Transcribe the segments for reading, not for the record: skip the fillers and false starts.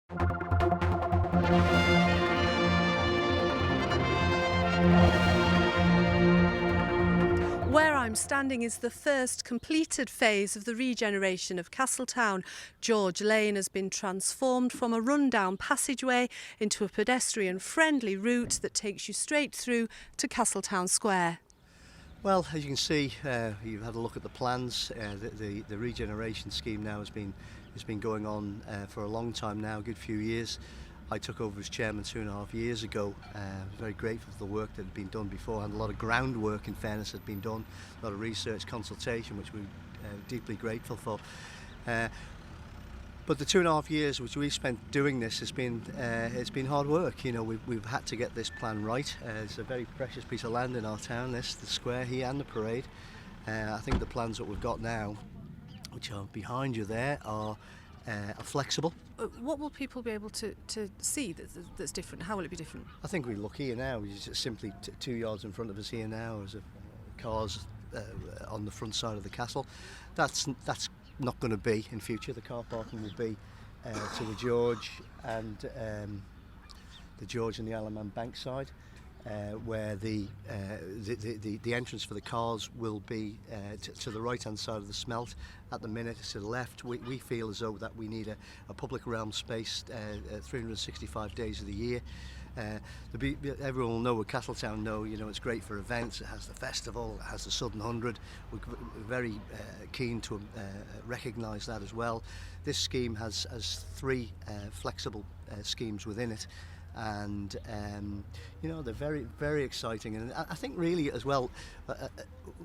Where I'm standing is the first completed phase of the regeneration of Castletown. George Lane has been transformed from a rundown passageway into a pedestrian-friendly route that takes you straight through to Castletown Square. Well, as you can see, you've had a look at the plans. The regeneration scheme now has been going on for a long time now, a good few years. I took over as chairman 2.5 years ago. I was very grateful for the work that had been done before, and a lot of groundwork, in fairness, had been done, a lot of research, consultation, which we're deeply grateful for. But the 2.5 years which we spent doing this has been it's been hard work. You know, we've had to get this plan right. It's a very precious piece of land in our town, the square here and the parade. I think the plans that we've got now, which are behind you there, are flexible. What will people be able to see that's different? How will it be different? I think we look here now, it's just simply 2 yards in front of us here now as cars on the front side of the castle. That's not going to be in future. The car parking will be to the George and the IoM Bank side, where the entrance for the cars will be to the right hand side of the smelt. At the minute it's to the left. We feel as though that we need a public realm space 365 days of the year. Everyone will know what Castletown know, you know, it's great for events. It has the festival, it has the Southern 100. We're very keen to recognise that as well. This scheme has 3 flexible schemes within it, and you know, they're very, very exciting. And I think really as well,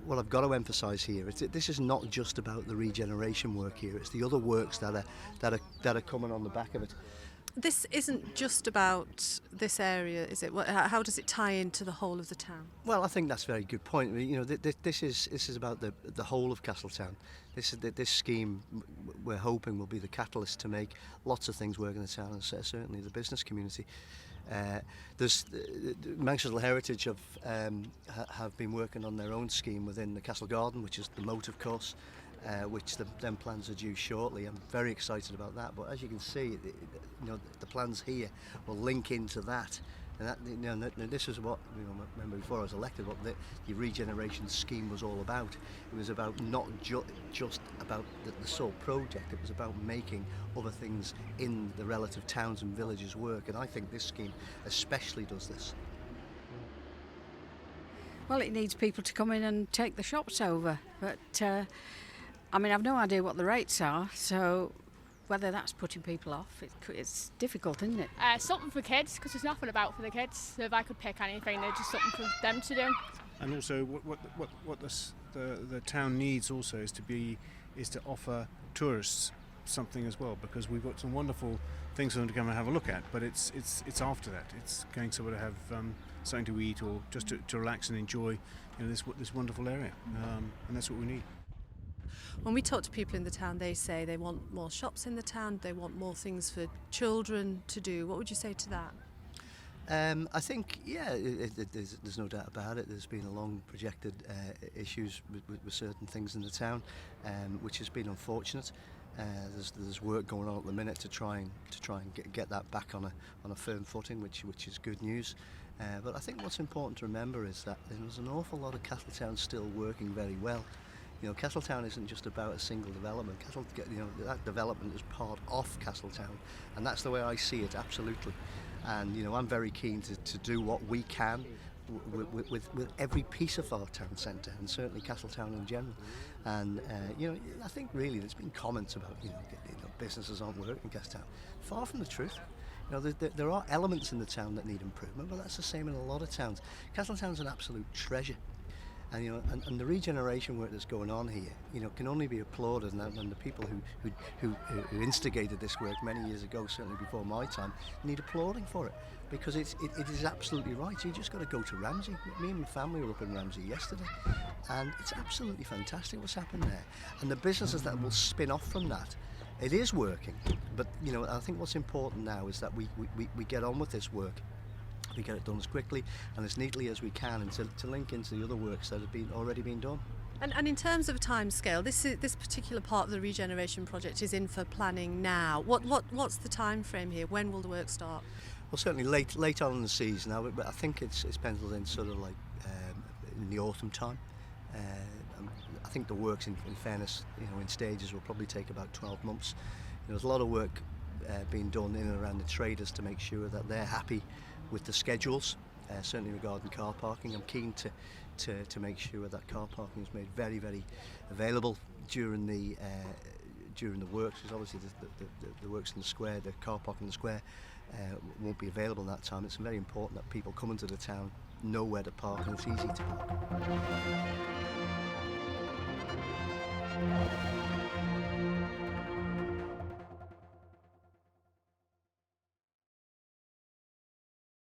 what I've got to emphasise here is that this is not just about the regeneration work here. It's the other works that are coming on the back of it. This isn't just about this area, is it? How does it tie into the whole of the town? Well, I think that's a very good point. You know, this is about the whole of Castletown. This scheme, we're hoping, will be the catalyst to make lots of things work in the town, and certainly the business community. There's Manchester Heritage have been working on their own scheme within the Castle Garden, which is the moat, of course. Which them plans are due shortly. I'm very excited about that. But as you can see, you know, the plans here will link into that. And that, you know, this is what, you know, I remember before I was elected, what the regeneration scheme was all about. It was about not just about the sole project. It was about making other things in the relative towns and villages work. And I think this scheme especially does this. Well, it needs people to come in and take the shops over, but I mean, I've no idea what the rates are, so whether that's putting people off, it's difficult, isn't it? Something for kids, because there's nothing about for the kids. So if I could pick anything, there's just something for them to do. And also, what the town needs also is to offer tourists something as well, because we've got some wonderful things for them to come and have a look at. But it's after that. It's going somewhere to have something to eat, or just to relax and enjoy, you know, this wonderful area, and that's what we need. When we talk to people in the town, they say they want more shops in the town, they want more things for children to do. What would you say to that? I think, yeah, there's no doubt about it. There's been a long projected issues with certain things in the town, which has been unfortunate. There's work going on at the minute to try and get that back on a firm footing, which is good news. But I think what's important to remember is that there's an awful lot of Castletown still working very well. You know, Castletown isn't just about a single development. You know, that development is part of Castletown, and that's the way I see it, absolutely. And you know, I'm very keen to do what we can with every piece of our town centre, and certainly Castletown in general. And you know, I think really there's been comments about you know businesses aren't working in Castletown. Far from the truth. You know, there are elements in the town that need improvement, but that's the same in a lot of towns. Castletown's an absolute treasure. And, you know, and the regeneration work that's going on here, you know, can only be applauded, and the people who instigated this work many years ago, certainly before my time, need applauding for it, because it is absolutely right. You just got to go to Ramsey. Me and my family were up in Ramsey yesterday, and it's absolutely fantastic what's happened there, and the businesses that will spin off from that. It is working, but you know, I think what's important now is that we get on with this work. We get it done as quickly and as neatly as we can, and to link into the other works that have already been done. And in terms of timescale, this particular part of the regeneration project is in for planning now. What's the time frame here? When will the work start? Well, certainly late on in the season now, but I think it's penciled in sort of like in the autumn time. I think the works, in fairness, in stages, will probably take about 12 months. There's a lot of work being done in and around the traders to make sure that they're happy with the schedules. Certainly regarding car parking, I'm keen to make sure that car parking is made very, very available during the works, because obviously the works in the square, the car parking in the square won't be available at that time. It's very important that people come into the town know where to park and it's easy to park.